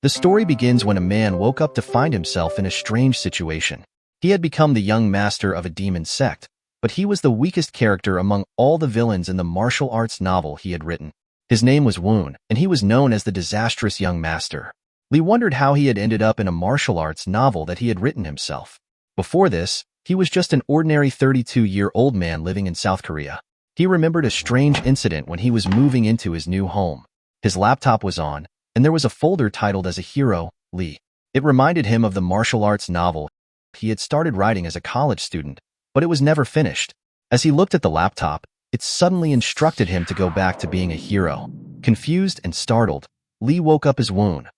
The story begins when a man woke up to find himself in a strange situation. He had become the young master of a demon sect, but he was the weakest character among all the villains in the martial arts novel he had written. His name was Woon, and he was known as the disastrous young master. Lee wondered how he had ended up in a martial arts novel that he had written himself. Before this, he was just an ordinary 32-year-old man living in South Korea. He remembered a strange incident when he was moving into his new home. His laptop was on, and there was a folder titled as a hero, Lee. It reminded him of the martial arts novel he had started writing as a college student, but it was never finished. As he looked at the laptop, it suddenly instructed him to go back to being a hero. Confused and startled, Lee woke up as Woon,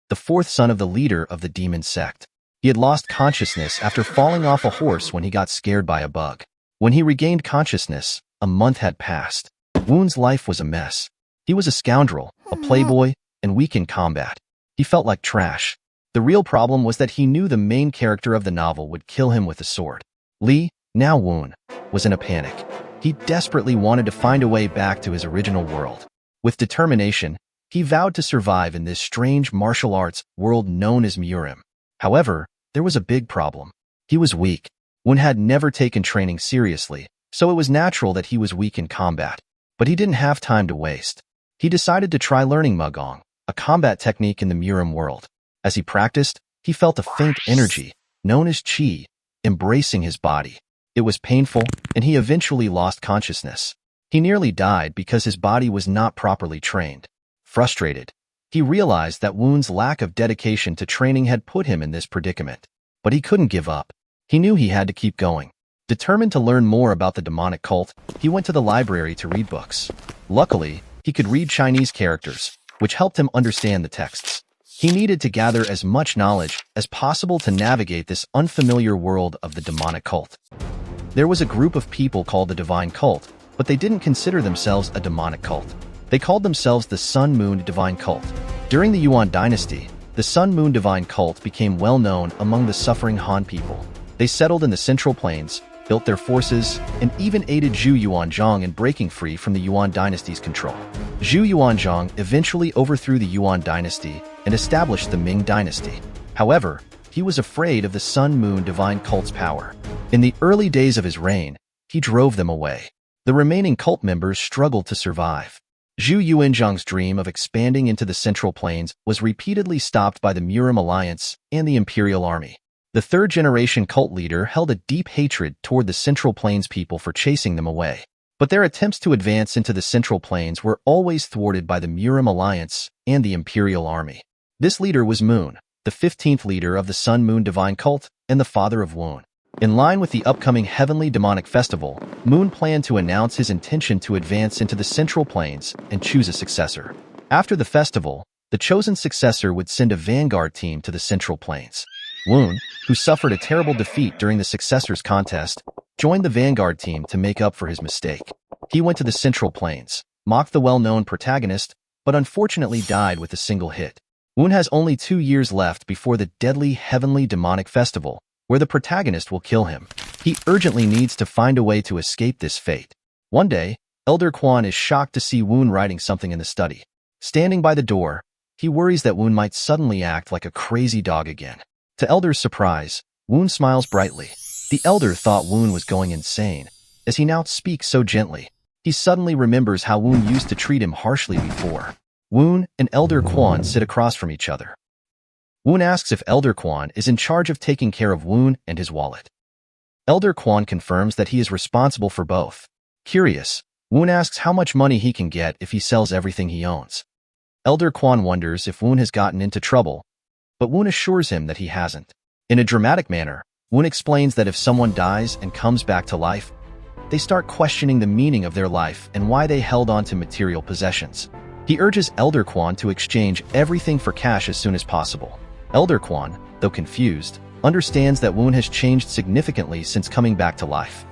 the fourth son of the leader of the demon sect. He had lost consciousness after falling off a horse when he got scared by a bug. When he regained consciousness, a month had passed. Woon's life was a mess. He was a scoundrel, a playboy, and weak in combat. He felt like trash. The real problem was that he knew the main character of the novel would kill him with a sword. Lee, now Woon, was in a panic. He desperately wanted to find a way back to his original world. With determination, he vowed to survive in this strange martial arts world known as Murim. However, there was a big problem. He was weak. Woon had never taken training seriously, so it was natural that he was weak in combat. But he didn't have time to waste. He decided to try learning Mugong, a combat technique in the Murim world. As he practiced, he felt a faint energy, known as chi, embracing his body. It was painful, and he eventually lost consciousness. He nearly died because his body was not properly trained. Frustrated, he realized that Woon's lack of dedication to training had put him in this predicament. But he couldn't give up. He knew he had to keep going. Determined to learn more about the demonic cult, he went to the library to read books. Luckily, he could read Chinese characters, which helped him understand the texts. He needed to gather as much knowledge as possible to navigate this unfamiliar world of the demonic cult. There was a group of people called the Divine Cult, but they didn't consider themselves a demonic cult. They called themselves the Sun Moon Divine Cult. During the Yuan dynasty, the Sun Moon Divine Cult became well known among the suffering Han people. They settled in the Central Plains, built their forces, and even aided Zhu Yuanzhang in breaking free from the Yuan dynasty's control. Zhu Yuanzhang eventually overthrew the Yuan dynasty and established the Ming dynasty. However, he was afraid of the Sun Moon Divine Cult's power. In the early days of his reign, he drove them away. The remaining cult members struggled to survive. Zhu Yuanzhang's dream of expanding into the Central Plains was repeatedly stopped by the Murim Alliance and the Imperial Army. The third-generation cult leader held a deep hatred toward the Central Plains people for chasing them away. But their attempts to advance into the Central Plains were always thwarted by the Murim Alliance and the Imperial Army. This leader was Moon, the 15th leader of the Sun Moon Divine Cult and the father of Woon. In line with the upcoming Heavenly Demonic Festival, Moon planned to announce his intention to advance into the Central Plains and choose a successor. After the festival, the chosen successor would send a vanguard team to the Central Plains. Woon, who suffered a terrible defeat during the successors contest, joined the vanguard team to make up for his mistake. He went to the Central Plains, mocked the well-known protagonist, but unfortunately died with a single hit. Woon has only 2 years left before the deadly Heavenly Demonic Festival, where the protagonist will kill him. He urgently needs to find a way to escape this fate. One day, Elder Quan is shocked to see Woon writing something in the study. Standing by the door, he worries that Woon might suddenly act like a crazy dog again. To Elder's surprise, Woon smiles brightly. The Elder thought Woon was going insane, as he now speaks so gently. He suddenly remembers how Woon used to treat him harshly before. Woon and Elder Quan sit across from each other. Woon asks if Elder Quan is in charge of taking care of Woon and his wallet. Elder Quan confirms that he is responsible for both. Curious, Woon asks how much money he can get if he sells everything he owns. Elder Quan wonders if Woon has gotten into trouble, but Woon assures him that he hasn't. In a dramatic manner, Woon explains that if someone dies and comes back to life, they start questioning the meaning of their life and why they held on to material possessions. He urges Elder Quan to exchange everything for cash as soon as possible. Elder Quan, though confused, understands that Woon has changed significantly since coming back to life.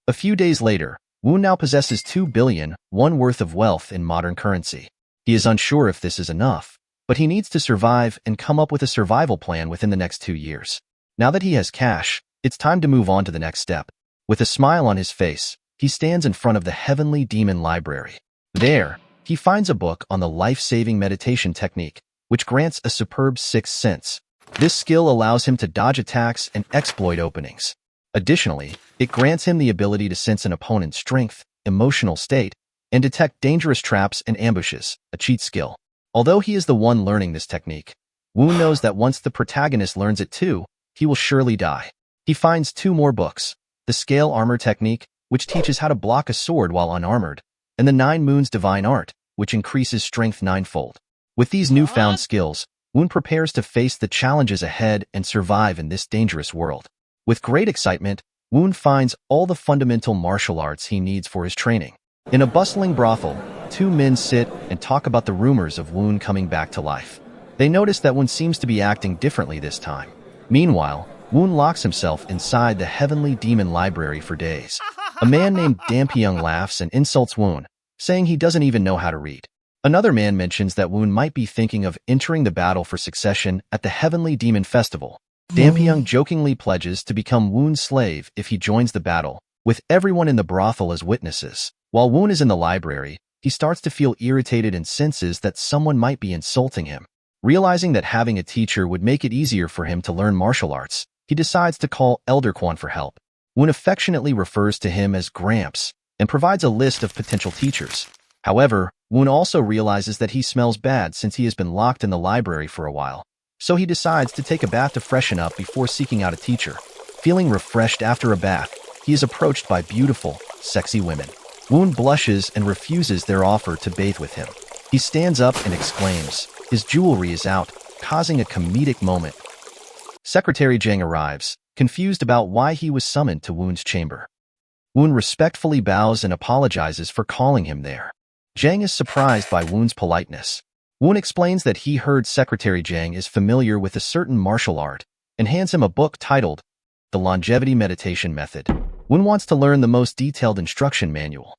A few days later, Woon now possesses 2 billion won worth of wealth in modern currency. He is unsure if this is enough, but he needs to survive and come up with a survival plan within the next 2 years. Now that he has cash, it's time to move on to the next step. With a smile on his face, he stands in front of the Heavenly Demon Library. There, he finds a book on the life-saving meditation technique, which grants a superb sixth sense. This skill allows him to dodge attacks and exploit openings. Additionally, it grants him the ability to sense an opponent's strength, emotional state, and detect dangerous traps and ambushes, a cheat skill. Although he is the one learning this technique, Woon knows that once the protagonist learns it too, he will surely die. He finds 2 more books: the Scale Armor Technique, which teaches how to block a sword while unarmored, and the 9 Moons Divine Art, which increases strength 9-fold. With these newfound skills, Woon prepares to face the challenges ahead and survive in this dangerous world. With great excitement, Woon finds all the fundamental martial arts he needs for his training. In a bustling brothel, 2 men sit and talk about the rumors of Woon coming back to life. They notice that Woon seems to be acting differently this time. Meanwhile, Woon locks himself inside the Heavenly Demon Library for days. A man named Dampyeong laughs and insults Woon, saying he doesn't even know how to read. Another man mentions that Woon might be thinking of entering the battle for succession at the Heavenly Demon Festival. Dampyeong jokingly pledges to become Woon's slave if he joins the battle, with everyone in the brothel as witnesses. While Woon is in the library, he starts to feel irritated and senses that someone might be insulting him. Realizing that having a teacher would make it easier for him to learn martial arts, he decides to call Elder Kwon for help. Woon affectionately refers to him as Gramps and provides a list of potential teachers. However, Woon also realizes that he smells bad since he has been locked in the library for a while, so he decides to take a bath to freshen up before seeking out a teacher. Feeling refreshed after a bath, he is approached by beautiful, sexy women. Woon blushes and refuses their offer to bathe with him. He stands up and exclaims, his jewelry is out, causing a comedic moment. Secretary Jang arrives, confused about why he was summoned to Woon's chamber. Woon respectfully bows and apologizes for calling him there. Jang is surprised by Woon's politeness. Woon explains that he heard Secretary Jang is familiar with a certain martial art and hands him a book titled The Longevity Meditation Method. Woon wants to learn the most detailed instruction manual.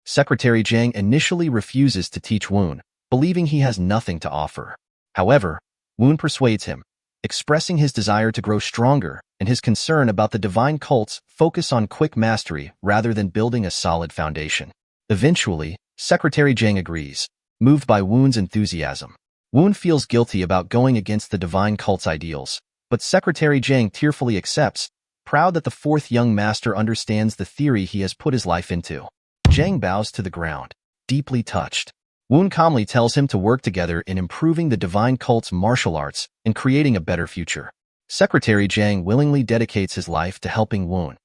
Secretary Jang initially refuses to teach Woon, believing he has nothing to offer. However, Woon persuades him, expressing his desire to grow stronger and his concern about the divine cult's focus on quick mastery rather than building a solid foundation. Eventually, Secretary Jang agrees, moved by Woon's enthusiasm. Woon feels guilty about going against the divine cult's ideals, but Secretary Jang tearfully accepts, proud that the 4th young master understands the theory he has put his life into. Jang bows to the ground, deeply touched. Woon calmly tells him to work together in improving the divine cult's martial arts and creating a better future. Secretary Jang willingly dedicates his life to helping Woon.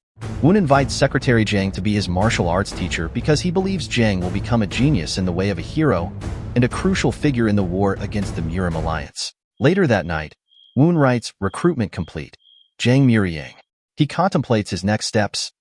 Woon invites Secretary Jang to be his martial arts teacher because he believes Jang will become a genius in the way of a hero and a crucial figure in the war against the Murim Alliance. Later that night, Woon writes, recruitment complete. Jang Muriang. He contemplates his next steps,